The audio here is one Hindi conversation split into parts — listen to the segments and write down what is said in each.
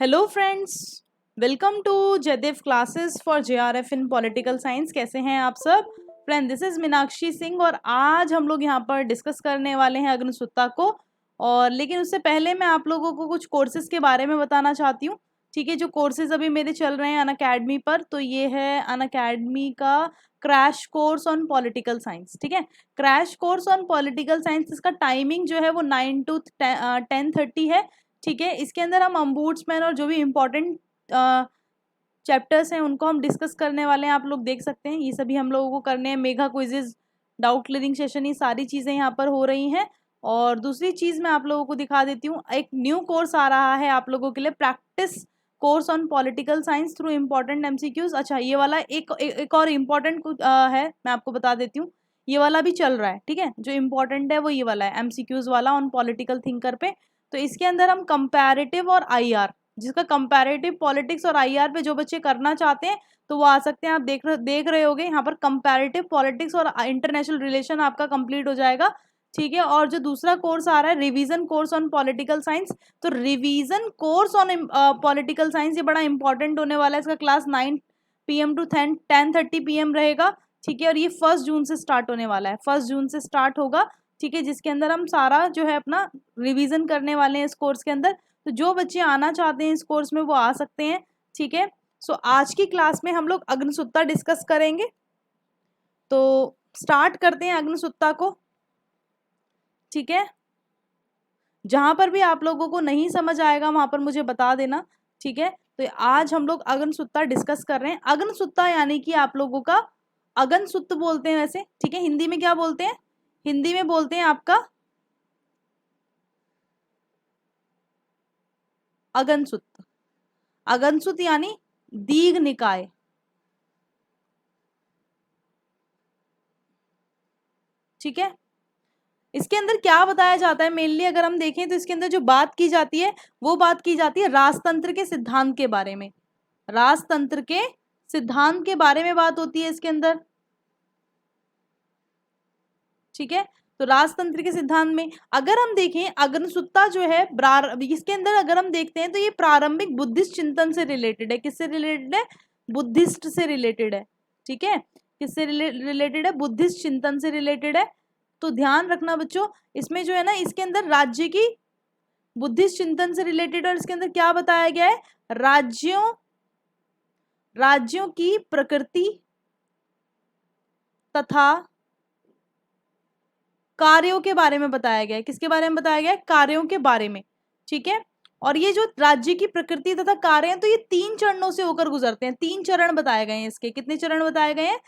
Hello friends, welcome to Jaidev classes for JRF in political science. कैसे हैं आप सब friend? This is Meenakshi Singh और आज हम लोग यहाँ पर डिस्कस करने वाले हैं अग्निसूत्ता को। और लेकिन उससे पहले मैं आप लोगों को कुछ कोर्सेज के बारे में बताना चाहती हूँ। ठीक है, जो कोर्सेज अभी मेरे चल रहे हैं अनअकैडमी पर, तो ये है अनअकैडमी का crash course on political science. ठीक है, crash course on political science, इसका टाइमिंग जो है वो 9 to 10:30 है। ठीक है, इसके अंदर हम अम्बुड्समैन और जो भी इम्पोर्टेंट चैप्टर्स हैं उनको हम डिस्कस करने वाले हैं। आप लोग देख सकते हैं ये सभी हम लोगों को करने हैं। Mega quizzes, doubt clearing session, ये सारी चीज़ें यहाँ पर हो रही हैं। और दूसरी चीज़ मैं आप लोगों को दिखा देती हूँ, एक न्यू कोर्स आ रहा है आप लोगों के लिए, practice course on political science through important MCQs. अच्छा, ये वाला एक और इम्पोर्टेंट है, मैं आपको बता देती हूँ। ये वाला भी चल रहा है। ठीक है, जो इम्पोर्टेंट है वो ये वाला है, एमसीक्यूज वाला ऑन पॉलिटिकल थिंकर पे। तो इसके अंदर हम कंपैरेटिव और आईआर, जिसका कंपैरेटिव पॉलिटिक्स और आईआर पे जो बच्चे करना चाहते हैं तो वो आ सकते हैं। आप देख रहे होगे यहाँ पर कंपैरेटिव पॉलिटिक्स और इंटरनेशनल रिलेशन आपका कंप्लीट हो जाएगा। ठीक है, और जो दूसरा कोर्स आ रहा है revision course on political science, तो revision course on political science ये बड़ा इंपॉर्टेंट होने वाला है। इसका क्लास 9 PM to 10:30 PM रहेगा। ठीक है, और ये 1 जून से स्टार्ट होने वाला है, 1 जून से स्टार्ट होगा। ठीक है, जिसके अंदर हम सारा जो है अपना रिवीजन करने वाले हैं इस कोर्स के अंदर। तो जो बच्चे आना चाहते हैं इस कोर्स में वो आ सकते हैं। ठीक है, सो आज की क्लास में हम लोग अग्निसूत्ता डिस्कस करेंगे। तो स्टार्ट करते हैं अग्निसूत्ता को। ठीक है, जहां पर भी आप लोगों को नहीं समझ आएगा वहां पर मुझे बता देना। ठीक है, तो आज हम लोग अग्निसूत्ता डिस्कस कर रहे हैं। अग्निसूत्ता यानी कि आप लोगों का अगनसुत्त बोलते हैं वैसे। ठीक है, हिंदी में क्या बोलते हैं? हिंदी में बोलते हैं आपका अगनसुत्त। अगनसुत्त यानी दीघ निकाय। ठीक है, इसके अंदर क्या बताया जाता है मेनली अगर हम देखें तो इसके अंदर जो बात की जाती है वो बात की जाती है राजतंत्र के सिद्धांत के बारे में। राजतंत्र के सिद्धांत के बारे में बात होती है इसके अंदर। ठीक है, तो राजतंत्र के सिद्धांत में अगर हम देखें अग्निसूत्ता जो है इसके अंदर अगर हम देखते हैं तो ये प्रारंभिक बुद्धिस्ट चिंतन से रिलेटेड है। किससे रिलेटेड है? बुद्धिस्ट से रिलेटेड है। ठीक है, किससे रिलेटेड है? बुद्धिस्ट चिंतन से रिलेटेड है। तो ध्यान रखना बच्चों, इसमें जो है ना इसके अंदर राज्य की बुद्धिस्ट चिंतन से रिलेटेड, और इसके अंदर क्या बताया गया है? राज्यों की प्रकृति तथा कार्यों के बारे में बताया गया है। किसके बारे में बताया गया है? कार्यों के बारे में। ठीक है, और ये जो राज्य की प्रकृति तथा कार्य हैं तो ये 3 चरणों से होकर गुजरते हैं। 3 चरण बताए गए हैं इसके। कितने चरण बताए गए हैं?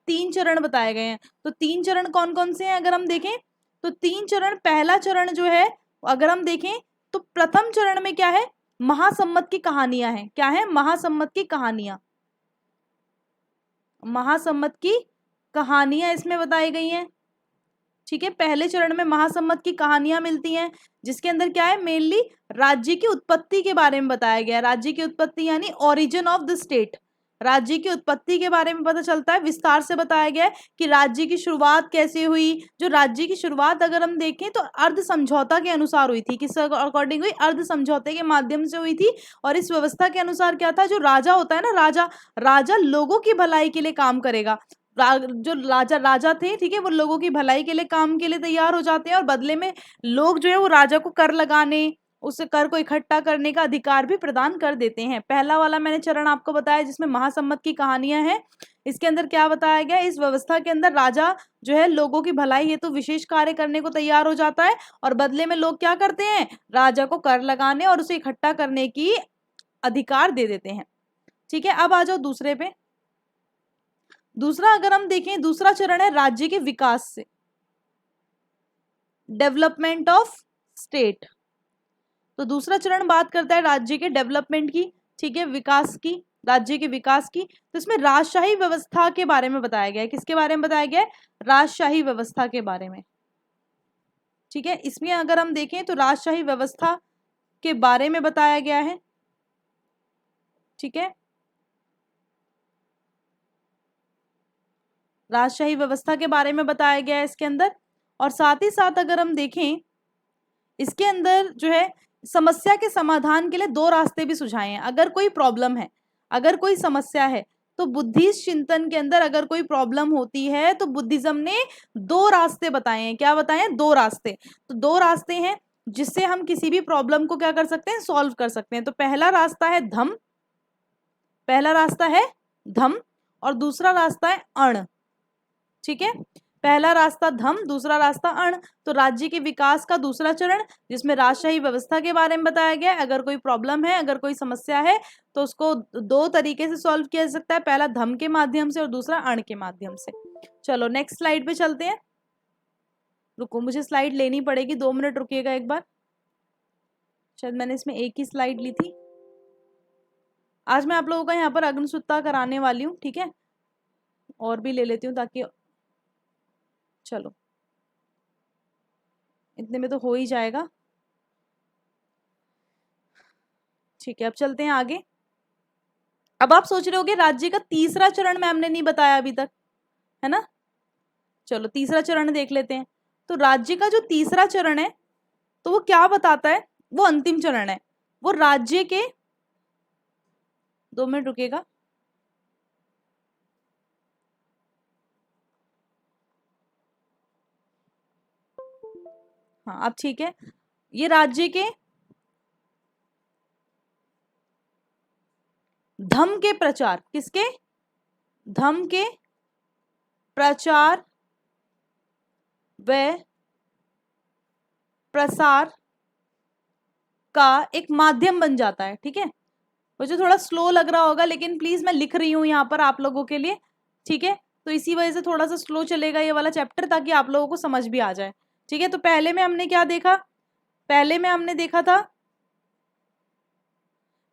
3 चरण बताए गए हैं। तो 3 चरण कौन कौन से हैं अगर हम देखें तो 3 चरण, पहला चरण जो है अगर हम देखें तो प्रथम चरण में क्या है? महासम्मत की कहानियां हैं। क्या है? महासम्मत की कहानियां। महासम्मत की कहानियां इसमें बताई गई हैं। ठीक है, पहले चरण में महासम्मत की कहानियां मिलती हैं, जिसके अंदर क्या है? मेनली राज्य की उत्पत्ति के बारे में बताया गया है। राज्य की उत्पत्ति यानी ओरिजिन ऑफ द स्टेट। राज्य की उत्पत्ति के बारे में पता चलता है, विस्तार से बताया गया है कि राज्य की शुरुआत कैसे हुई। जो राज्य की शुरुआत अगर हम देखें तो अर्ध समझौता के अनुसार हुई थी। किस अकॉर्डिंग हुई? अर्ध समझौते के माध्यम से हुई थी। और इस व्यवस्था के अनुसार क्या था? जो राजा होता है ना, राजा लोगों की भलाई के लिए काम करेगा। जो राजा थे, ठीक है, वो लोगों की भलाई के लिए काम के लिए तैयार हो जाते हैं, और बदले में लोग जो है वो राजा को कर लगाने, उस कर को इकट्ठा करने का अधिकार भी प्रदान कर देते हैं। पहला वाला मैंने चरण आपको बताया जिसमें महासम्मत की कहानियां हैं। इसके अंदर क्या बताया गया? इस व्यवस्था के अंदर राजा जो है लोगों की भलाई हेतु विशेष कार्य करने को तैयार हो जाता है, और बदले में लोग क्या करते हैं? राजा को कर लगाने और उसे इकट्ठा करने की अधिकार दे देते हैं। ठीक है, अब आ जाओ दूसरे पे। दूसरा अगर हम देखें, दूसरा चरण है राज्य के विकास से, डेवलपमेंट ऑफ स्टेट। तो दूसरा चरण बात करता है राज्य के डेवलपमेंट की, ठीक है, विकास की, राज्य के विकास की। तो इसमें राजशाही व्यवस्था के बारे में बताया गया है। किसके बारे में बताया गया है? राजशाही व्यवस्था के बारे में। ठीक है, इसमें अगर हम देखें तो राजशाही व्यवस्था के बारे में बताया गया है। ठीक है, राजशाही व्यवस्था के बारे में बताया गया है इसके अंदर। और साथ ही साथ अगर हम देखें इसके अंदर जो है समस्या के समाधान के लिए दो रास्ते भी सुझाए हैं। अगर कोई प्रॉब्लम है, अगर कोई समस्या है, तो बुद्धिस्ट चिंतन के अंदर अगर कोई प्रॉब्लम होती है तो बुद्धिज्म ने दो रास्ते बताए हैं। क्या बताए हैं? दो रास्ते। तो दो रास्ते हैं जिससे हम किसी भी प्रॉब्लम को क्या कर सकते हैं? सॉल्व कर सकते हैं। तो पहला रास्ता है धम, पहला रास्ता है धम और दूसरा रास्ता है अण। ठीक है, पहला रास्ता धम, दूसरा रास्ता अण। तो राज्य के विकास का दूसरा चरण जिसमें राजशाही व्यवस्था के बारे में बताया गया है। अगर कोई प्रॉब्लम है, अगर कोई समस्या है तो उसको दो तरीके से सॉल्व किया जा सकता है, पहला धम के माध्यम से और दूसरा अण के माध्यम से। चलो नेक्स्ट स्लाइड पे चलते हैं। रुको, मुझे स्लाइड लेनी पड़ेगी, 2 मिनट रुकिएगा एक बार। शायद मैंने इसमें एक ही स्लाइड ली थी। आज मैं आप लोगों का यहाँ पर अग्निसूत्ता कराने वाली हूँ, ठीक है, और भी ले लेती हूँ ताकि, चलो इतने में तो हो ही जाएगा। ठीक है, अब चलते हैं आगे। अब आप सोच रहे होगे राज्य का तीसरा चरण मैम ने नहीं बताया अभी तक, है ना? चलो तीसरा चरण देख लेते हैं। तो राज्य का जो तीसरा चरण है तो वो क्या बताता है? वो अंतिम चरण है। वो राज्य के, 2 मिनट रुकेगा। हाँ अब ठीक है। ये राज्य के धम के प्रचार, किसके? धम के प्रचार व प्रसार का एक माध्यम बन जाता है। ठीक है, मुझे थोड़ा स्लो लग रहा होगा लेकिन प्लीज मैं लिख रही हूं यहाँ पर आप लोगों के लिए, ठीक है, तो इसी वजह से थोड़ा सा स्लो चलेगा ये वाला चैप्टर ताकि आप लोगों को समझ भी आ जाए। ठीक है, तो पहले में हमने क्या देखा? पहले में हमने देखा था,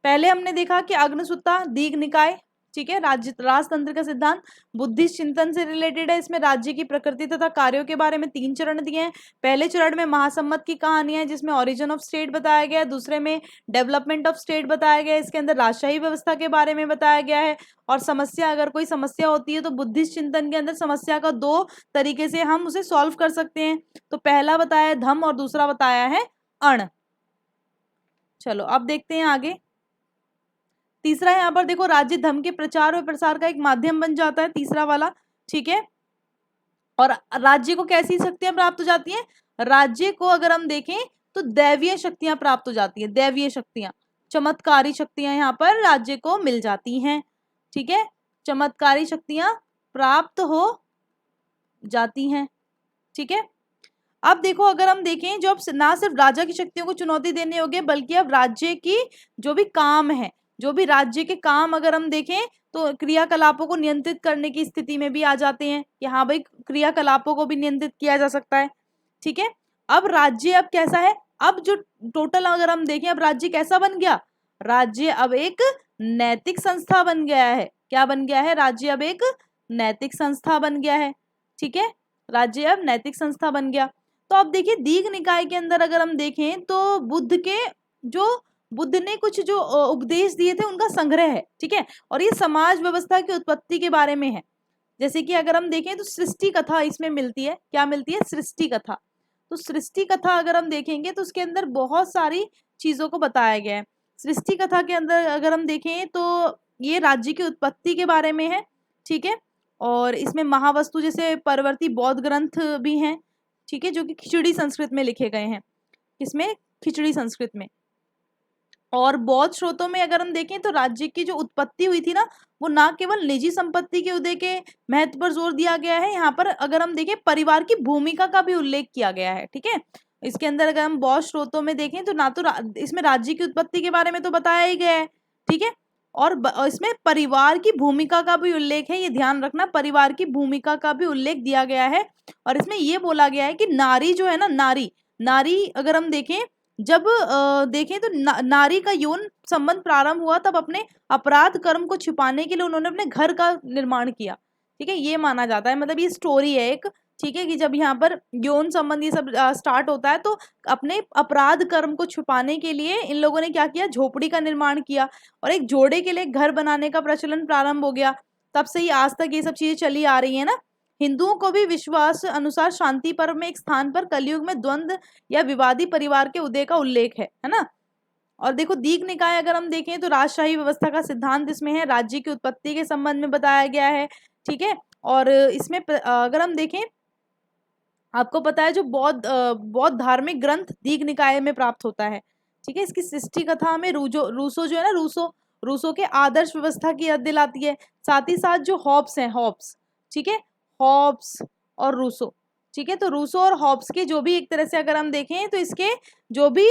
पहले हमने देखा कि अग्निसूत्ता दीघ निकाय, ठीक है, राजतंत्र का सिद्धांत बुद्धिस्ट चिंतन से रिलेटेड है। इसमें राज्य की प्रकृति तथा कार्यों के बारे में 3 चरण दिए हैं। पहले चरण में महासम्मत की कहानी है जिसमें ओरिजिन ऑफ स्टेट बताया गया है, दूसरे में डेवलपमेंट ऑफ स्टेट बताया गया है, इसके अंदर राजशाही व्यवस्था के बारे में बताया गया है। और समस्या, अगर कोई समस्या होती है तो बुद्धिस्ट चिंतन के अंदर समस्या का 2 तरीके से हम उसे सॉल्व कर सकते हैं। तो पहला बताया है धम और दूसरा बताया है अण। चलो अब देखते हैं आगे। तीसरा यहाँ पर देखो, राज्य धर्म के प्रचार और प्रसार का एक माध्यम बन जाता है, तीसरा वाला। ठीक है, और राज्य को कैसी शक्तियां प्राप्त हो जाती हैं? राज्य को अगर हम देखें तो दैवीय शक्तियां प्राप्त हो जाती है, दैवीय शक्तियां, चमत्कारी शक्तियां यहाँ पर राज्य को मिल जाती हैं। ठीक है, चमत्कारी शक्तियां प्राप्त हो जाती हैं। ठीक है, अब देखो अगर हम देखें, जो अब ना सिर्फ राजा की शक्तियों को चुनौती देने होगी बल्कि अब राज्य की जो भी काम है, जो भी राज्य के काम अगर हम देखें तो क्रियाकलापों को नियंत्रित करने की स्थिति में भी आ जाते हैं कि हाँ भाई क्रियाकलापों को भी नियंत्रित किया जा सकता है। ठीक है, अब राज्य अब कैसा है? अब जो टोटल अगर हम देखें, अब राज्य कैसा बन गया? राज्य अब एक नैतिक संस्था बन गया है। क्या बन गया है? राज्य अब एक नैतिक संस्था बन गया है। ठीक है, राज्य अब नैतिक संस्था बन गया। तो अब देखिए दीघ निकाय के अंदर अगर हम देखें तो बुद्ध ने कुछ जो उपदेश दिए थे उनका संग्रह है। ठीक है, और ये समाज व्यवस्था की उत्पत्ति के बारे में है। जैसे कि अगर हम देखें तो सृष्टि कथा इसमें मिलती है। क्या मिलती है? सृष्टि कथा। तो सृष्टि कथा अगर हम देखेंगे तो उसके अंदर बहुत सारी चीजों को बताया गया है। सृष्टि कथा के अंदर अगर हम देखें तो ये राज्य की उत्पत्ति के बारे में है। ठीक है, और इसमें महावस्तु जैसे परवर्ती बौद्ध ग्रंथ भी हैं। ठीक है, जो कि खिचड़ी संस्कृत में लिखे गए हैं। किसमें? खिचड़ी संस्कृत में। और बौद्ध स्रोतों में अगर हम देखें तो राज्य की जो उत्पत्ति हुई थी ना, वो ना केवल निजी संपत्ति के उदय के महत्व पर जोर दिया गया है, यहाँ पर अगर हम देखें परिवार की भूमिका का भी उल्लेख किया गया है। ठीक है, इसके अंदर अगर हम बौद्ध स्रोतों में देखें तो ना तो इसमें राज्य की उत्पत्ति के बारे में तो बताया ही गया है। ठीक है, और इसमें परिवार की भूमिका का भी उल्लेख है। ये ध्यान रखना, परिवार की भूमिका का भी उल्लेख दिया गया है। और इसमें ये बोला गया है कि नारी जो है ना, नारी अगर हम देखें, जब देखें तो नारी का यौन संबंध प्रारंभ हुआ तब अपने अपराध कर्म को छिपाने के लिए उन्होंने अपने घर का निर्माण किया। ठीक है, ये माना जाता है, मतलब ये स्टोरी है एक। ठीक है, कि जब यहाँ पर यौन संबंध ये सब स्टार्ट होता है तो अपने अपराध कर्म को छुपाने के लिए इन लोगों ने क्या किया? झोपड़ी का निर्माण किया और एक जोड़े के लिए घर बनाने का प्रचलन प्रारंभ हो गया। तब से ही आज तक ये सब चीजें चली आ रही है ना। हिंदुओं को भी विश्वास अनुसार शांति पर्व में एक स्थान पर कलयुग में द्वंद्व या विवादी परिवार के उदय का उल्लेख है ना। और देखो दीघ निकाय अगर हम देखें तो राजशाही व्यवस्था का सिद्धांत इसमें है, राज्य की उत्पत्ति के संबंध में बताया गया है। ठीक है, और इसमें अगर हम देखें, आपको पता है जो बौद्ध धार्मिक ग्रंथ दीघ निकाय में प्राप्त होता है। ठीक है, इसकी सृष्टि कथा में रूसो जो है ना, रूसो के आदर्श व्यवस्था की याद दिलाती है। साथ ही साथ जो हॉब्स हैं, हॉब्स, ठीक है, हॉब्स और रूसो, ठीक है, तो रूसो और हॉब्स के जो भी एक तरह से अगर हम देखें तो इसके जो भी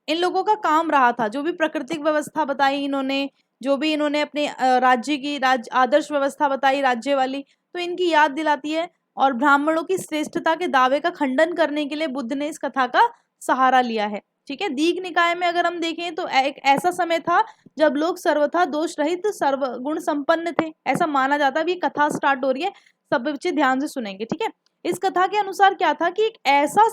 इन लोगों का काम रहा था, जो भी प्राकृतिक व्यवस्था बताई इन्होंने, जो भी इन्होंने अपने राज्य की आदर्श व्यवस्था बताई राज्य वाली, तो इनकी याद दिलाती है। और ब्राह्मणों की श्रेष्ठता के दावे का खंडन करने के लिए बुद्ध ने इस कथा का सहारा लिया है। ठीक है, दीघ निकाय में अगर हम देखें तो एक ऐसा समय था जब लोग सर्वथा दोष रहित सर्वगुण संपन्न थे, ऐसा माना जाता है। अभी कथा स्टार्ट हो रही है, सब बच्चे ध्यान से सुनेंगे। ठीक है, इस कथा के अनुसार क्या था कि एक ऐसा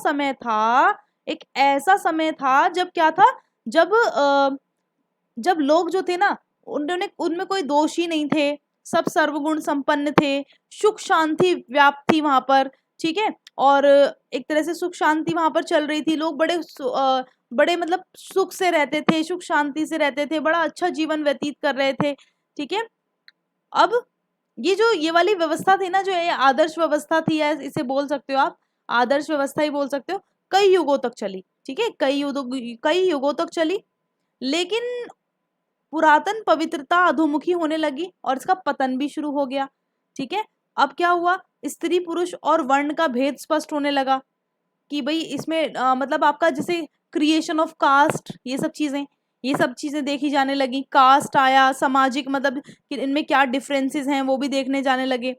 समय था जब क्या था, जब लोग जो थे ना, उनमें कोई दोष ही नहीं थे, सब सर्वगुण संपन्न थे, सुख शांति व्याप्त थी वहां पर। ठीक है, और एक तरह से सुख शांति वहां पर चल रही थी, लोग बड़े मतलब सुख से रहते थे, सुख शांति से रहते थे, बड़ा अच्छा जीवन व्यतीत कर रहे थे। ठीक है, अब ये वाली व्यवस्था थी ना, जो ये आदर्श व्यवस्था थी, या इसे बोल सकते हो आप आदर्श व्यवस्था ही बोल सकते हो, कई युगों तक चली। ठीक है, कई युगों तक चली, लेकिन पुरातन पवित्रता अधोमुखी होने लगी और इसका पतन भी शुरू हो गया। ठीक है, अब क्या हुआ, स्त्री पुरुष और वर्ण का भेद स्पष्ट होने लगा कि भाई इसमें मतलब आपका जैसे क्रिएशन ऑफ कास्ट, ये सब चीजें देखी जाने लगी। कास्ट आया, सामाजिक मतलब कि इनमें क्या डिफरेंसेस हैं वो भी देखने जाने लगे।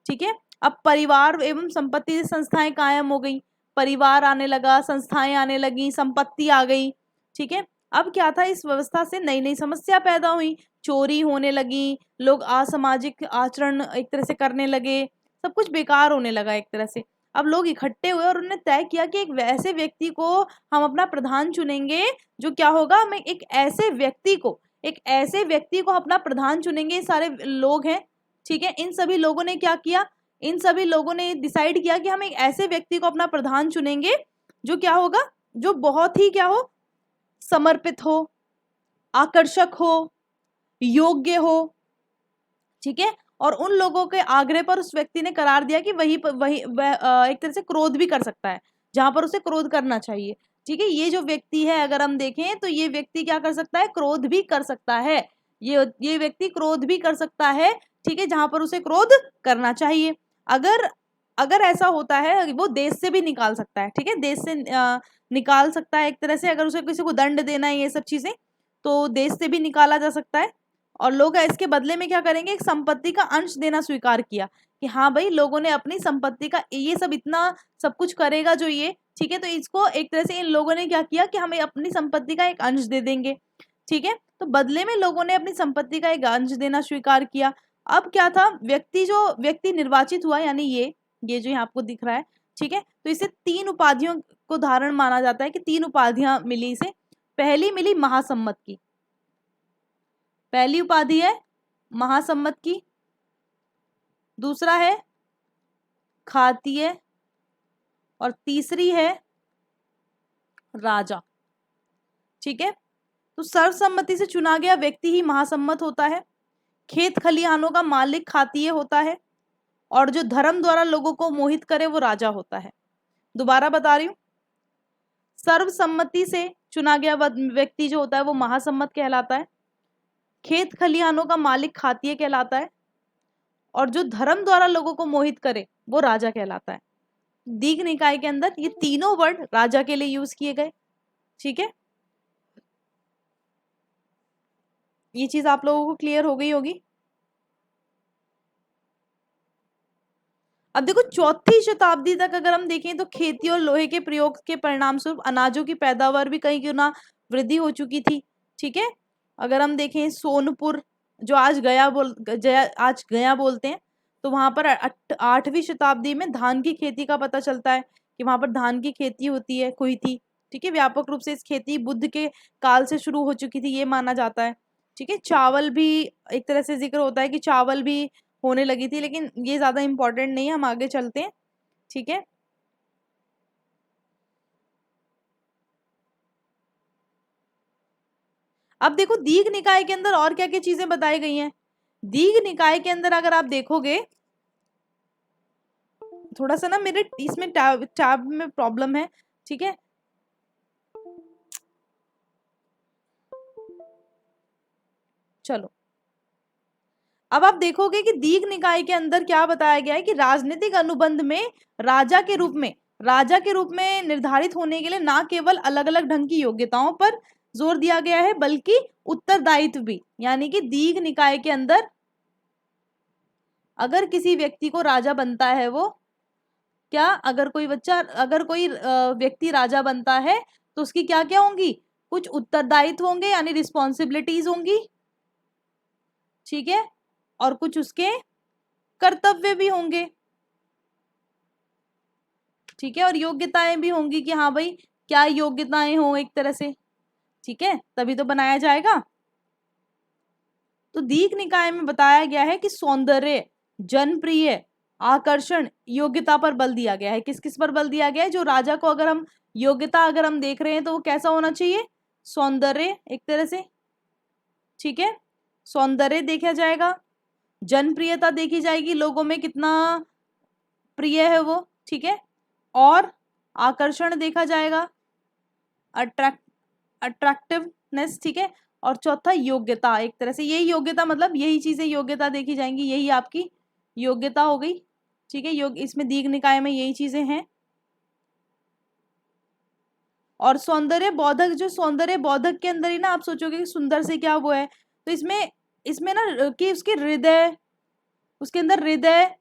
ठीक है, अब परिवार एवं संपत्ति संस्थाएं कायम हो गई, परिवार आने लगा, संस्थाएं आने लगी, संपत्ति आ गई। ठीक है, अब क्या था, इस व्यवस्था से नई नई समस्या पैदा हुई, चोरी होने लगी, लोग असामाजिक आचरण एक तरह से करने लगे, सब कुछ बेकार होने लगा एक तरह से। अब लोग इकट्ठे हुए और उन्होंने तय किया कि एक ऐसे व्यक्ति को हम अपना प्रधान चुनेंगे, जो क्या होगा, हम एक ऐसे व्यक्ति को अपना प्रधान चुनेंगे। सारे लोग हैं, ठीक है, इन सभी लोगों ने क्या किया, इन सभी लोगों ने डिसाइड किया कि हम एक ऐसे व्यक्ति को अपना प्रधान चुनेंगे जो क्या होगा, जो बहुत ही क्या हो, समर्पित हो, आकर्षक हो, योग्य हो। ठीक है, और उन लोगों के आग्रह पर उस व्यक्ति ने करार दिया कि एक तरह से क्रोध भी कर सकता है जहां पर उसे क्रोध करना चाहिए। ठीक है, ये जो व्यक्ति है अगर हम देखें तो ये व्यक्ति क्या कर सकता है, क्रोध भी कर सकता है। ये व्यक्ति क्रोध भी कर सकता है, ठीक है, जहां पर उसे क्रोध करना चाहिए। अगर अगर ऐसा होता है, वो देश से भी निकाल सकता है। ठीक है, देश से निकाल सकता है एक तरह से, अगर उसे किसी को दंड देना है, ये सब चीजें, तो देश से भी निकाला जा सकता है। और लोग इसके बदले में क्या करेंगे, एक संपत्ति का अंश देना स्वीकार किया कि हाँ भाई, लोगों ने अपनी संपत्ति का ये सब इतना सब कुछ करेगा जो ये, ठीक है, तो इसको एक तरह से इन लोगों ने क्या किया कि हमें अपनी संपत्ति का एक अंश दे देंगे। ठीक है, तो बदले में लोगों ने अपनी संपत्ति का एक अंश देना स्वीकार किया। अब क्या था, व्यक्ति निर्वाचित हुआ, यानी ये जो यहाँ आपको दिख रहा है, ठीक है, तो इसे 3 उपाधियों को धारण माना जाता है कि 3 उपाधियां मिली इसे। पहली मिली महासम्मत की, पहली उपाधि है महासम्मत की, दूसरा है खातीय, और तीसरी है राजा। ठीक है, तो सर्वसम्मति से चुना गया व्यक्ति ही महासम्मत होता है, खेत खलिहानों का मालिक खातीय होता है, और जो धर्म द्वारा लोगों को मोहित करे वो राजा होता है। दोबारा बता रही हूं, सर्वसम्मति से चुना गया व्यक्ति जो होता है वो महासम्मत कहलाता है, खेत खलिहानों का मालिक खातीय कहलाता है, और जो धर्म द्वारा लोगों को मोहित करे वो राजा कहलाता है। दीघ निकाय के अंदर ये तीनों वर्ड राजा के लिए यूज किए गए। ठीक है, ये चीज आप लोगों को क्लियर हो गई होगी। अब देखो 4वीं शताब्दी तक अगर हम देखें तो खेती और लोहे के प्रयोग के परिणाम स्वरूप अनाजों की पैदावार भी कहीं गुना वृद्धि हो चुकी थी। ठीक है, अगर हम देखें सोनपुर, जो आज गया बोलते हैं, तो वहां पर 8वीं शताब्दी में धान की खेती का पता चलता है कि वहां पर धान की खेती हुई थी। ठीक है, व्यापक रूप से इस खेती बुद्ध के काल से शुरू हो चुकी थी, ये माना जाता है। ठीक है, चावल भी एक तरह से जिक्र होता है कि चावल भी होने लगी थी, लेकिन ये ज्यादा इंपॉर्टेंट नहीं है, हम आगे चलते हैं। ठीक है, अब देखो दीघ निकाय के अंदर और क्या क्या चीजें बताई गई हैं। दीघ निकाय के अंदर अगर आप देखोगे, थोड़ा सा ना मेरे इसमें टैब में प्रॉब्लम है, ठीक है। चलो अब आप देखोगे कि दीघ निकाय के अंदर क्या बताया गया है कि राजनीतिक अनुबंध में राजा के रूप में, राजा के रूप में निर्धारित होने के लिए ना केवल अलग अलग ढंग की योग्यताओं पर जोर दिया गया है बल्कि उत्तरदायित्व भी। यानी कि दीघ निकाय के अंदर अगर किसी व्यक्ति को राजा बनता है, वो क्या, अगर कोई बच्चा, अगर कोई व्यक्ति राजा बनता है तो उसकी क्या क्या होंगी, कुछ उत्तरदायित्व होंगे यानी रिस्पॉन्सिबिलिटीज होंगी, ठीक है, और कुछ उसके कर्तव्य भी होंगे, ठीक है, और योग्यताएं भी होंगी कि हाँ भाई क्या योग्यताएं हो एक तरह से, ठीक है, तभी तो बनाया जाएगा। तो दीघ निकाय में बताया गया है कि सौंदर्य, जनप्रिय, आकर्षण, योग्यता पर बल दिया गया है। किस किस पर बल दिया गया है? जो राजा को अगर हम योग्यता अगर हम देख रहे हैं तो वो कैसा होना चाहिए, सौंदर्य एक तरह से, ठीक है, सौंदर्य देखा जाएगा, जनप्रियता देखी जाएगी, लोगों में कितना प्रिय है वो, ठीक है, और आकर्षण देखा जाएगा, अट्रैक्टिवनेस, ठीक है, और चौथा योग्यता। एक तरह से यही योग्यता, मतलब यही चीजें योग्यता देखी जाएंगी, यही आपकी योग्यता हो गई, ठीक है। इसमें दीघ निकाय में यही चीजें हैं। और सौंदर्य बोधक, जो सौंदर्य बोधक के अंदर ही ना आप सोचोगे कि सुंदर से क्या वो है, तो इसमें इसमें ना कि उसके हृदय, उसके अंदर हृदय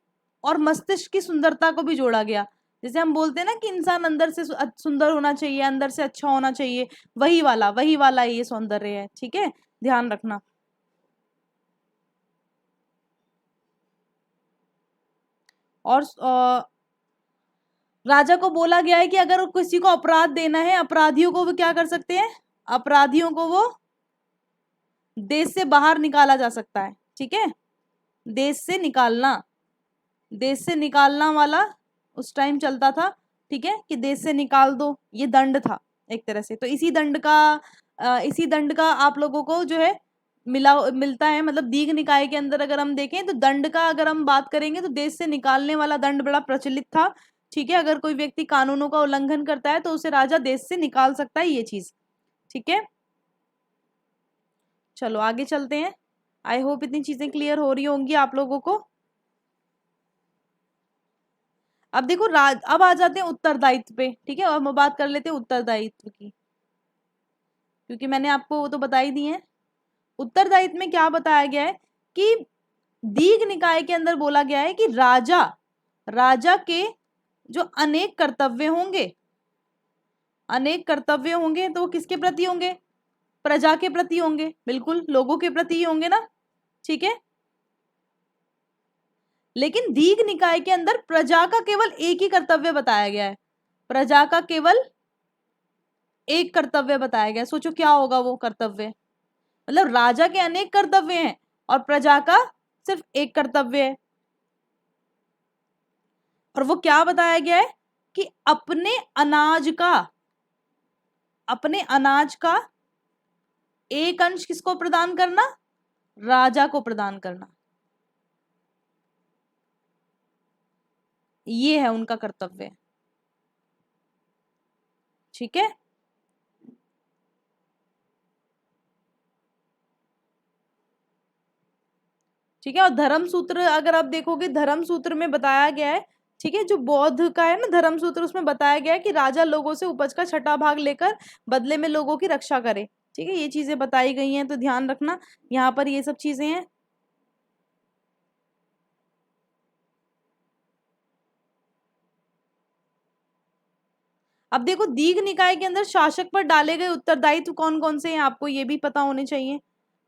और मस्तिष्क की सुंदरता को भी जोड़ा गया। जैसे हम बोलते हैं ना कि इंसान अंदर से सुंदर होना चाहिए, अंदर से अच्छा होना चाहिए, वही वाला ये सौंदर्य है, ठीक है, ध्यान रखना। और राजा को बोला गया है कि अगर किसी को अपराध देना है, अपराधियों को वो क्या कर सकते हैं, अपराधियों को वो देश से बाहर निकाला जा सकता है, ठीक है, देश से निकालना, देश से निकालना वाला उस टाइम चलता था, ठीक है, कि देश से निकाल दो, ये दंड था एक तरह से। तो इसी दंड का आप लोगों को जो है मिलता है, मतलब दीघ निकाय के अंदर अगर हम देखें तो दंड का अगर हम बात करेंगे तो देश से निकालने वाला दंड बड़ा प्रचलित था, ठीक है। अगर कोई व्यक्ति कानूनों का उल्लंघन करता है तो उसे राजा देश से निकाल सकता है, ये चीज, ठीक है। चलो आगे चलते हैं। आई होप इतनी चीजें क्लियर हो रही होंगी आप लोगों को। अब देखो अब आ जाते हैं उत्तरदायित्व पे, ठीक है, और हम बात कर लेते हैं उत्तरदायित्व की, क्योंकि मैंने आपको वो तो बता ही दी है। उत्तरदायित्व में क्या बताया गया है कि दीघ निकाय के अंदर बोला गया है कि राजा, राजा के जो अनेक कर्तव्य होंगे, अनेक कर्तव्य होंगे तो वो किसके प्रति होंगे, प्रजा के प्रति होंगे, बिल्कुल लोगों के प्रति ही होंगे ना, ठीक है। लेकिन दीघ निकाय के अंदर प्रजा का केवल एक ही कर्तव्य बताया गया है, प्रजा का केवल एक कर्तव्य बताया गया। सोचो क्या होगा वो कर्तव्य, मतलब राजा के अनेक कर्तव्य हैं और प्रजा का सिर्फ एक कर्तव्य है। और वो क्या बताया गया है कि अपने अनाज का एक अंश किसको प्रदान करना, राजा को प्रदान करना, ये है उनका कर्तव्य, ठीक है। ठीक है, और धर्म सूत्र अगर आप देखोगे, धर्म सूत्र में बताया गया है, ठीक है, जो बौद्ध का है ना धर्म सूत्र, उसमें बताया गया है कि राजा लोगों से उपज का छठा भाग लेकर बदले में लोगों की रक्षा करे, ठीक है, ये चीजें बताई गई हैं, तो ध्यान रखना यहाँ पर ये सब चीजें हैं। अब देखो दीघ निकाय के अंदर शासक पर डाले गए उत्तरदायित्व कौन कौन से हैं, आपको ये भी पता होने चाहिए,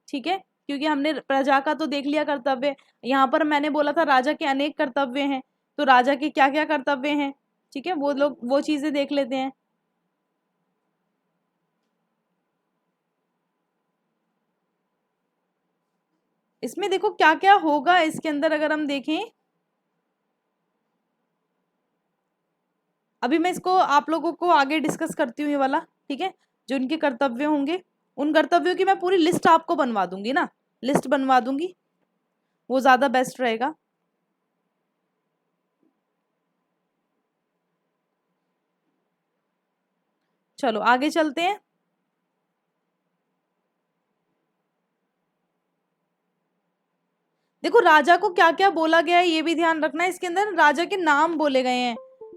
ठीक है, क्योंकि हमने प्रजा का तो देख लिया कर्तव्य, यहाँ पर मैंने बोला था राजा के अनेक कर्तव्य हैं, तो राजा के क्या क्या कर्तव्य हैं, ठीक है, वो लोग वो चीजें देख लेते हैं। इसमें देखो क्या क्या होगा इसके अंदर अगर हम देखें, अभी मैं इसको आप लोगों को आगे डिस्कस करती हूँ ये वाला, ठीक है, जो इनके कर्तव्य होंगे। उन कर्तव्यों की मैं पूरी लिस्ट आपको बनवा दूंगी ना, लिस्ट बनवा दूंगी, वो ज्यादा बेस्ट रहेगा। चलो आगे चलते हैं। देखो राजा को क्या क्या बोला गया है ये भी ध्यान रखना है, इसके अंदर राजा के नाम बोले गए हैं,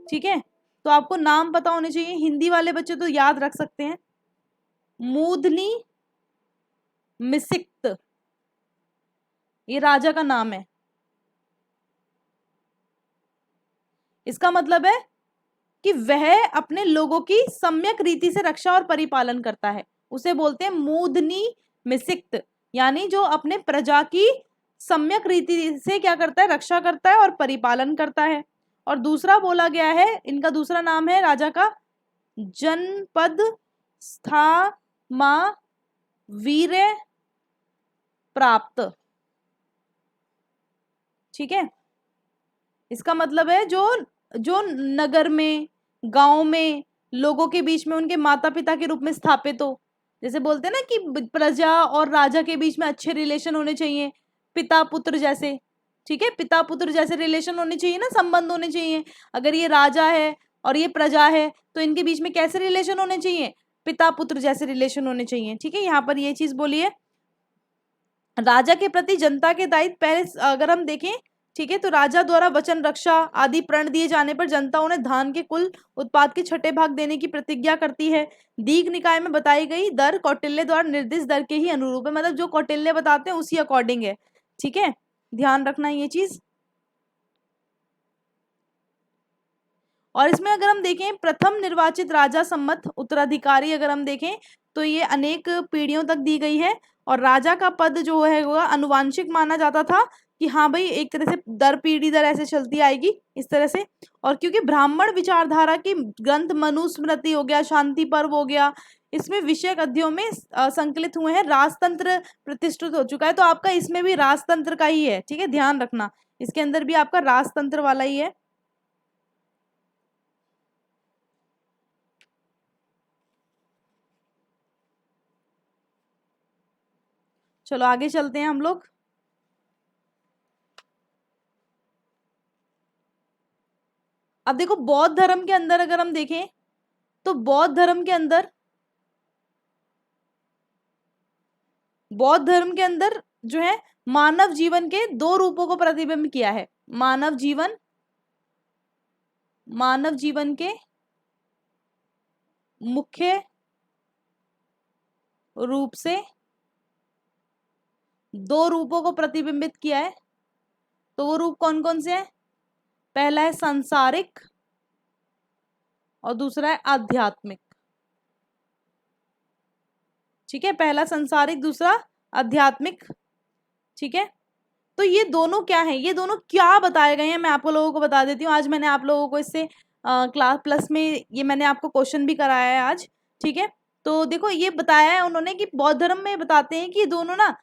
ठीक है, तो आपको नाम पता होने चाहिए। हिंदी वाले बच्चे तो याद रख सकते हैं, मूधनी मिसिक्त, ये राजा का नाम है। इसका मतलब है कि वह अपने लोगों की सम्यक रीति से रक्षा और परिपालन करता है, उसे बोलते हैं मूधनी मिसिक्त, यानी जो अपने प्रजा की सम्यक रीति से क्या करता है, रक्षा करता है और परिपालन करता है। और दूसरा बोला गया है, इनका दूसरा नाम है राजा का, जनपद स्थामा वीर्य प्राप्त, ठीक है। इसका मतलब है जो जो नगर में, गांव में, लोगों के बीच में उनके माता पिता के रूप में स्थापित हो, जैसे बोलते हैं ना कि प्रजा और राजा के बीच में अच्छे रिलेशन होने चाहिए, पिता पुत्र जैसे, ठीक है, पिता पुत्र जैसे रिलेशन होने चाहिए ना, संबंध होने चाहिए। अगर ये राजा है और ये प्रजा है तो इनके बीच में कैसे रिलेशन होने चाहिए, पिता पुत्र जैसे रिलेशन होने चाहिए, ठीक है। यहाँ पर ये चीज बोली है। राजा के प्रति जनता के दायित्व पहले अगर हम देखें, ठीक है, तो राजा द्वारा वचन रक्षा आदि प्रण दिए जाने पर जनता उन्हें धान के कुल उत्पाद के 6ठे भाग देने की प्रतिज्ञा करती है। दीघ निकाय में बताई गई दर कौटिल्य द्वारा निर्दिष्ट दर के ही अनुरूप है, मतलब जो कौटिल्य बताते हैं उसी अकॉर्डिंग है, ठीक है, ध्यान रखना ये चीज। और इसमें अगर हम देखें प्रथम निर्वाचित राजा सम्मत उत्तराधिकारी अगर हम देखें तो ये अनेक पीढ़ियों तक दी गई है। और राजा का पद जो है वो अनुवांशिक माना जाता था, कि हाँ भाई एक तरह से दर पीढ़ी दर ऐसे चलती आएगी इस तरह से। और क्योंकि ब्राह्मण विचारधारा की ग्रंथ मनुस्मृति हो गया, शांति पर्व हो गया, इसमें विषयक अध्यायों में संकलित हुए हैं, राजतंत्र प्रतिष्ठित हो चुका है, तो आपका इसमें भी राजतंत्र का ही है, ठीक है, ध्यान रखना इसके अंदर भी आपका राजतंत्र वाला ही है। चलो आगे चलते हैं हम लोग। अब देखो बौद्ध धर्म के अंदर अगर हम देखें तो बौद्ध धर्म के अंदर, बौद्ध धर्म के अंदर जो है मानव जीवन के दो रूपों को प्रतिबिंब किया है। मानव जीवन, मानव जीवन के मुख्य रूप से दो रूपों को प्रतिबिंबित किया है। तो वो रूप कौन कौन से हैं? पहला है सांसारिक और दूसरा है आध्यात्मिक, ठीक है, पहला सांसारिक दूसरा आध्यात्मिक, ठीक है। तो ये दोनों क्या है, ये दोनों क्या बताए गए हैं मैं आप लोगों को बता देती हूँ। आज मैंने आप लोगों को इससे क्लास प्लस में ये मैंने आपको क्वेश्चन भी कराया है आज, ठीक है। तो देखो ये बताया है उन्होंने कि बौद्ध धर्म में बताते हैं कि दोनों ना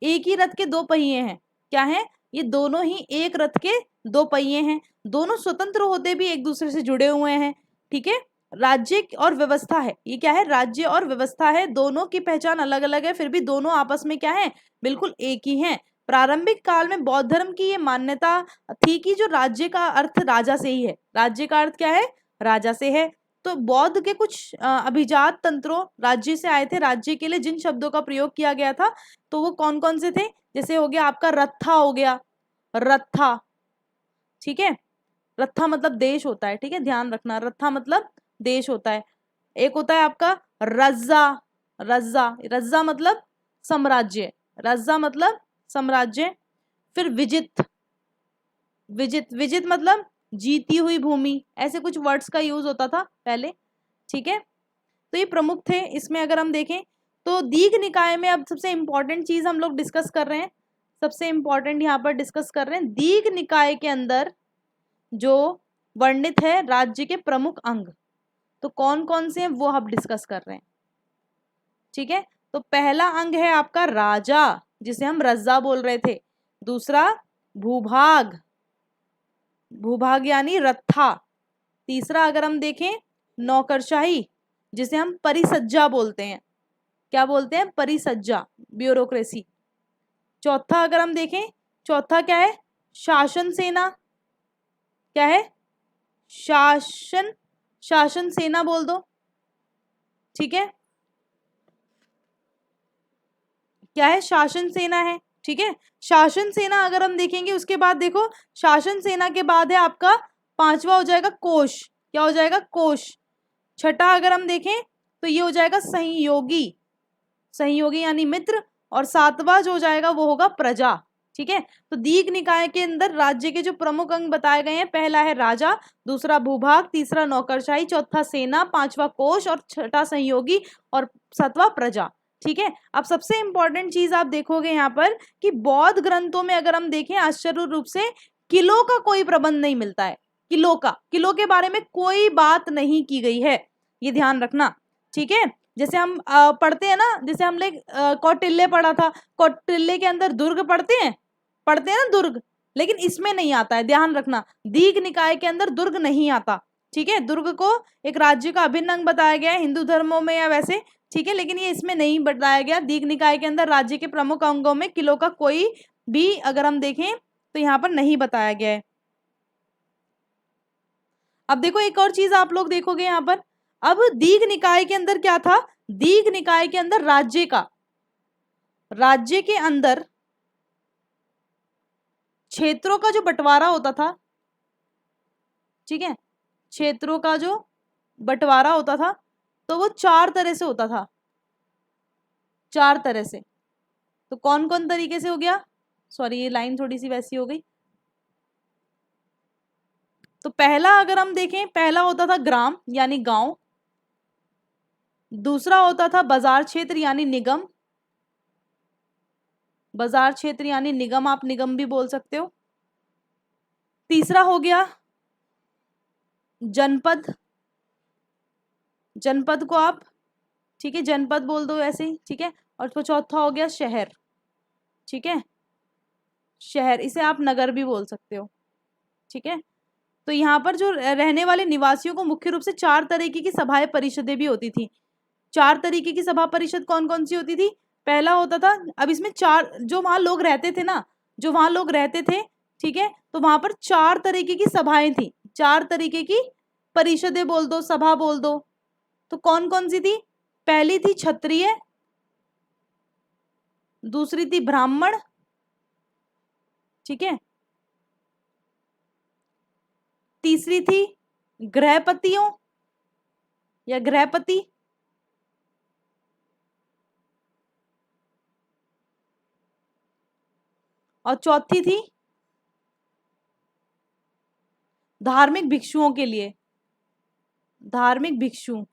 एक ही रथ के दो पहिए हैं। क्या है? ये दोनों ही एक रथ के दो पहिए हैं, दोनों स्वतंत्र होते भी एक दूसरे से जुड़े हुए हैं, ठीक है। राज्य और व्यवस्था है, ये क्या है? राज्य और व्यवस्था है, दोनों की पहचान अलग अलग है, फिर भी दोनों आपस में क्या है? बिल्कुल एक ही हैं। प्रारंभिक काल में बौद्ध धर्म की ये मान्यता थी कि जो राज्य का अर्थ राजा से ही है। राज्य का अर्थ क्या है? राजा से है। तो बौद्ध के कुछ अभिजात तंत्रों राज्य से आए थे। राज्य के लिए जिन शब्दों का प्रयोग किया गया था तो वो कौन कौन से थे? जैसे हो गया आपका रत्था, हो गया रत्था, ठीक है। रत्था मतलब देश होता है, ठीक है, ध्यान रखना, रत्था मतलब देश होता है। एक होता है आपका रज्जा, रज्जा, रज्जा मतलब साम्राज्य, रज्जा मतलब साम्राज्य। फिर विजित, विजित, विजित मतलब जीती हुई भूमि, ऐसे कुछ वर्ड्स का यूज होता था पहले, ठीक है। तो ये प्रमुख थे। इसमें अगर हम देखें तो दीघ निकाय में अब सबसे इंपॉर्टेंट चीज हम लोग डिस्कस कर रहे हैं, सबसे इंपॉर्टेंट यहाँ पर डिस्कस कर रहे हैं दीघ निकाय के अंदर जो वर्णित है राज्य के प्रमुख अंग, तो कौन कौन से हैं वो हम डिस्कस कर रहे हैं, ठीक है। तो पहला अंग है आपका राजा, जिसे हम रज्जा बोल रहे थे। दूसरा भूभाग, भूभाग यानी रत्था। तीसरा अगर हम देखें नौकरशाही, जिसे हम परिसज्जा बोलते हैं, क्या बोलते हैं, परिसज्जा, ब्यूरोक्रेसी। चौथा अगर हम देखें, चौथा क्या है, शासन सेना। क्या है, शासन, शासन सेना बोल दो, ठीक है, क्या है, शासन सेना है, ठीक है। शासन सेना अगर हम देखेंगे, उसके बाद देखो, शासन सेना के बाद है आपका पांचवा हो जाएगा कोश। क्या हो जाएगा, कोश। छठा अगर हम देखें तो ये हो जाएगा सहयोगी, सहयोगी यानी मित्र। और सातवां जो हो जाएगा वो होगा प्रजा, ठीक है। तो दीघ निकाय के अंदर राज्य के जो प्रमुख अंग बताए गए हैं, पहला है राजा, दूसरा भूभाग, तीसरा नौकरशाही, चौथा सेना, पांचवा कोश और छठा सहयोगी और सातवां प्रजा, ठीक है। अब सबसे इंपॉर्टेंट चीज आप देखोगे यहाँ पर कि बौद्ध ग्रंथों में अगर हम देखें, आश्चर्य रूप से किलों का कोई प्रबंध नहीं मिलता है। किलो का, किलो के बारे में कोई बात नहीं की गई है, ये ध्यान रखना, ठीक है। जैसे हम पढ़ते हैं ना, जैसे हमने कौटिल्य पढ़ा था, कौटिल्य के अंदर दुर्ग पढ़ते हैं ना दुर्ग, लेकिन इसमें नहीं आता है, ध्यान रखना। दीघ निकाय के अंदर दुर्ग नहीं आता, ठीक है। दुर्ग को एक राज्य का अभिन्न अंग बताया गया है हिंदू धर्मों में या वैसे, ठीक है, लेकिन ये इसमें नहीं बताया गया। दीघ निकाय के अंदर राज्य के प्रमुख अंगों में किलों का कोई भी अगर हम देखें तो यहाँ पर नहीं बताया गया है। अब देखो एक और चीज आप लोग देखोगे यहाँ पर, अब दीघ निकाय के अंदर क्या था, दीघ निकाय के अंदर राज्य का, राज्य के अंदर क्षेत्रों का जो बंटवारा होता था, ठीक है, क्षेत्रों का जो बंटवारा होता था तो वो चार तरह से होता था, चार तरह से। तो कौन कौन तरीके से हो गया, सॉरी ये लाइन थोड़ी सी वैसी हो गई। तो पहला अगर हम देखें, पहला होता था ग्राम यानी गांव, दूसरा होता था बाजार क्षेत्र यानी निगम, बाजार क्षेत्र यानी निगम, आप निगम भी बोल सकते हो। तीसरा हो गया जनपद, जनपद को आप, ठीक है, जनपद बोल दो ऐसे ही, ठीक है। और तो चौथा हो गया शहर, ठीक है, शहर, इसे आप नगर भी बोल सकते हो, ठीक है। तो यहाँ पर जो रहने वाले निवासियों को मुख्य रूप से चार तरीके की सभाएं परिषदें भी होती थी। चार तरीके की सभा परिषद कौन कौन सी होती थी, पहला होता था, अब इसमें चार, जो वहां लोग रहते थे ना, जो वहां लोग रहते थे, ठीक है, तो वहां पर चार तरीके की सभाएं थी, चार तरीके की परिषदें बोल दो, सभा बोल दो। तो कौन कौन सी थी, पहली थी क्षत्रिय, दूसरी थी ब्राह्मण, ठीक है, तीसरी थी गृहपतियों या गृहपति, और चौथी थी धार्मिक भिक्षुओं के लिए, धार्मिक भिक्षु,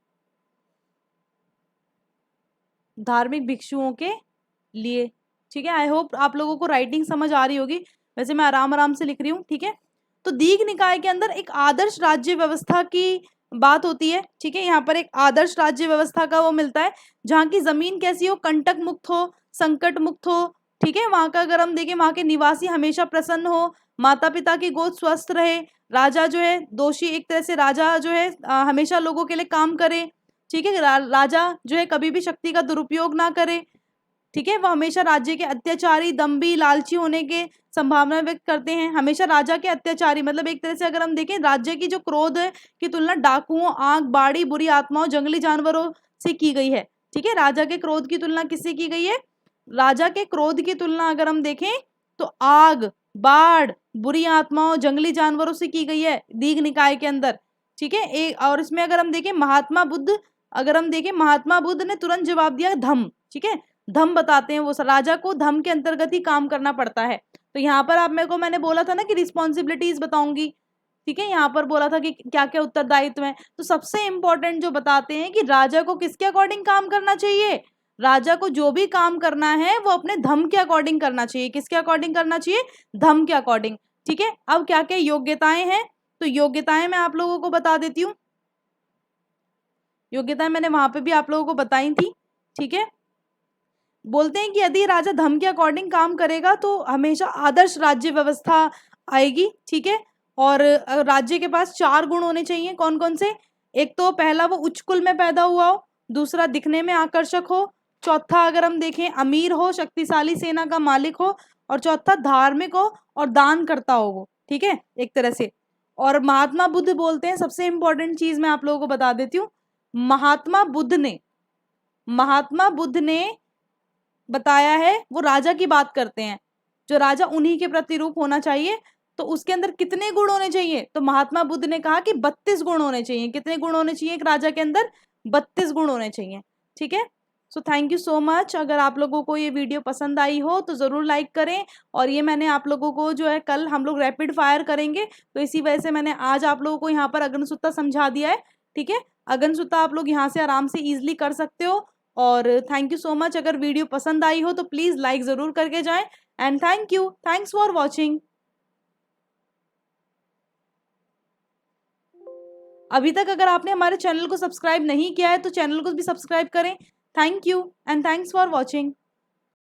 धार्मिक भिक्षुओं के लिए, ठीक है। आई होप आप लोगों को राइटिंग समझ आ रही होगी, वैसे मैं आराम आराम से लिख रही हूँ, ठीक है। तो दीघ निकाय के अंदर एक आदर्श राज्य व्यवस्था की बात होती है, ठीक है। यहाँ पर एक आदर्श राज्य व्यवस्था का वो मिलता है, जहाँ की जमीन कैसी हो, कंटक मुक्त हो, संकट मुक्त हो, ठीक है। वहां का अगर हम देखें, वहां के निवासी हमेशा प्रसन्न हो, माता पिता की गोद स्वस्थ रहे, राजा जो है दोषी, एक तरह से राजा जो है हमेशा लोगों के लिए काम करे, ठीक है। राजा जो है कभी भी शक्ति का दुरुपयोग ना करे, ठीक है। वह हमेशा राज्य के अत्याचारी, दम्भी, लालची होने के संभावना व्यक्त करते हैं, हमेशा राजा के अत्याचारी, मतलब एक तरह से अगर हम देखें, राज्य की जो क्रोध है की तुलना डाकुओं, आग, बाड़ी, बुरी आत्माओं, जंगली जानवरों से की गई है, ठीक है। राजा के क्रोध की तुलना किससे की गई है, राजा के क्रोध की तुलना अगर हम देखें तो आग, बाढ़, बुरी आत्माओं, जंगली जानवरों से की गई है दीघ निकाय के अंदर, ठीक है। एक और इसमें अगर हम देखें महात्मा बुद्ध, अगर हम देखें महात्मा बुद्ध ने तुरंत जवाब दिया धम्म, ठीक है, धम्म बताते हैं वो, राजा को धम्म के अंतर्गत ही काम करना पड़ता है। तो यहाँ पर आप मेरे को, मैंने बोला था ना कि रिस्पॉन्सिबिलिटीज बताऊंगी, ठीक है, यहाँ पर बोला था कि क्या क्या उत्तरदायित्व है, तो सबसे इंपॉर्टेंट जो बताते हैं कि राजा को किसके अकॉर्डिंग काम करना चाहिए, राजा को जो भी काम करना है वो अपने धम्म के अकॉर्डिंग करना चाहिए, किसके अकॉर्डिंग करना चाहिए, धम्म के अकॉर्डिंग, ठीक है। अब क्या क्या योग्यताएं हैं, तो योग्यताएं मैं आप लोगों को बता देती हूँ, योग्यताएं मैंने वहां पे भी आप लोगों को बताई थी, ठीक है। बोलते हैं कि यदि राजा धर्म के अकॉर्डिंग काम करेगा तो हमेशा आदर्श राज्य व्यवस्था आएगी, ठीक है। और राज्य के पास चार गुण होने चाहिए, कौन कौन से, एक तो पहला वो उच्च कुल में पैदा हुआ हो, दूसरा दिखने में आकर्षक हो, चौथा अगर हम देखें, अमीर हो, शक्तिशाली सेना का मालिक हो, और चौथा धार्मिक हो और दान करता हो वो, ठीक है, एक तरह से। और महात्मा बुद्ध बोलते हैं, सबसे इंपॉर्टेंट चीज मैं आप लोगों को बता देती हूँ, महात्मा बुद्ध ने बताया है, वो राजा की बात करते हैं, जो राजा उन्हीं के प्रतिरूप होना चाहिए, तो उसके अंदर कितने गुण होने चाहिए, तो महात्मा बुद्ध ने कहा कि 32 गुण होने चाहिए। कितने गुण होने चाहिए एक राजा के अंदर? 32 गुण होने चाहिए, ठीक है। So thank you so much. अगर आप लोगों को ये वीडियो पसंद आई हो तो ज़रूर लाइक करें। और ये मैंने आप लोगों को जो है, कल हम लोग रैपिड फायर करेंगे, तो इसी वजह से मैंने आज आप लोगों को यहाँ पर अग्नसूत्ता समझा दिया है, ठीक है। अग्नसूत्ता आप लोग यहाँ से आराम से ईजिली कर सकते हो। और थैंक यू सो मच। अगर वीडियो पसंद आई हो तो प्लीज़ लाइक ज़रूर करके जाएं। And thank you, thanks for watching. अभी तक अगर आपने हमारे चैनल को सब्सक्राइब नहीं किया है तो चैनल को भी सब्सक्राइब करें। Thank you and thanks for watching.